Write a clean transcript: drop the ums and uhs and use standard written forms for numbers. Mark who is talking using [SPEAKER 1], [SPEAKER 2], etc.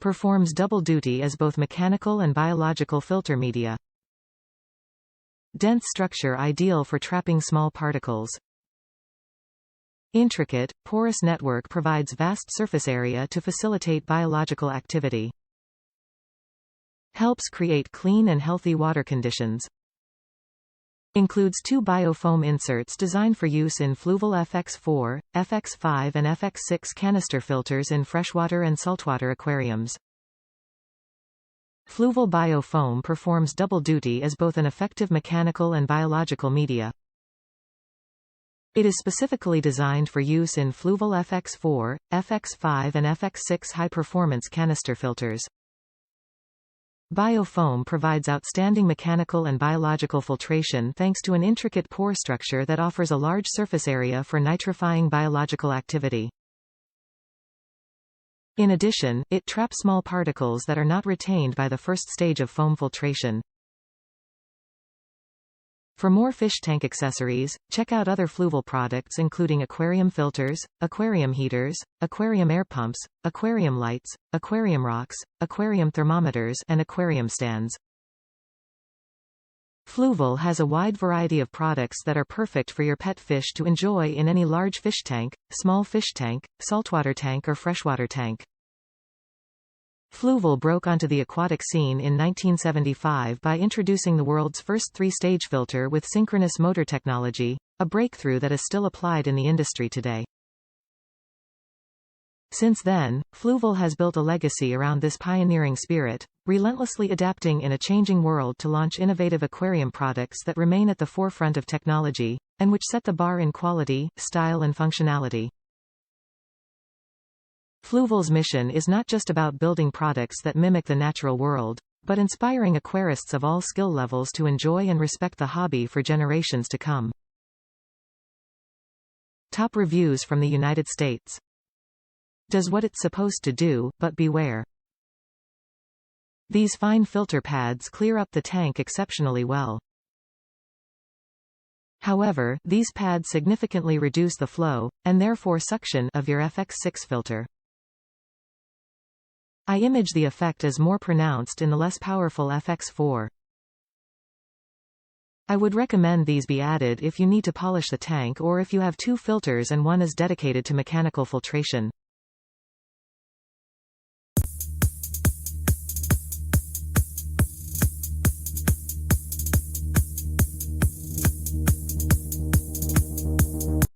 [SPEAKER 1] Performs double duty as both mechanical and biological filter media. Dense structure ideal for trapping small particles. Intricate, porous network provides vast surface area to facilitate biological activity. Helps create clean and healthy water conditions. Includes 2 Bio-Foam inserts designed for use in Fluval FX4, FX5 and FX6 canister filters in freshwater and saltwater aquariums. Fluval Bio-Foam performs double duty as both an effective mechanical and biological media. It is specifically designed for use in Fluval FX4, FX5 and FX6 high-performance canister filters. Bio-Foam provides outstanding mechanical and biological filtration thanks to an intricate pore structure that offers a large surface area for nitrifying biological activity. In addition, it traps small particles that are not retained by the first stage of foam filtration. For more fish tank accessories, check out other Fluval products including aquarium filters, aquarium heaters, aquarium air pumps, aquarium lights, aquarium rocks, aquarium thermometers and aquarium stands. Fluval has a wide variety of products that are perfect for your pet fish to enjoy in any large fish tank, small fish tank, saltwater tank or freshwater tank. Fluval broke onto the aquatic scene in 1975 by introducing the world's first 3-stage filter with synchronous motor technology, a breakthrough that is still applied in the industry today. Since then, Fluval has built a legacy around this pioneering spirit, relentlessly adapting in a changing world to launch innovative aquarium products that remain at the forefront of technology, and which set the bar in quality, style and functionality. Fluval's mission is not just about building products that mimic the natural world, but inspiring aquarists of all skill levels to enjoy and respect the hobby for generations to come. Top reviews from the United States. Does what it's supposed to do, but beware. These fine filter pads clear up the tank exceptionally well. However, these pads significantly reduce the flow, and therefore suction, of your FX6 filter. I image the effect as more pronounced in the less powerful FX4. I would recommend these be added if you need to polish the tank or if you have 2 filters and one is dedicated to mechanical filtration.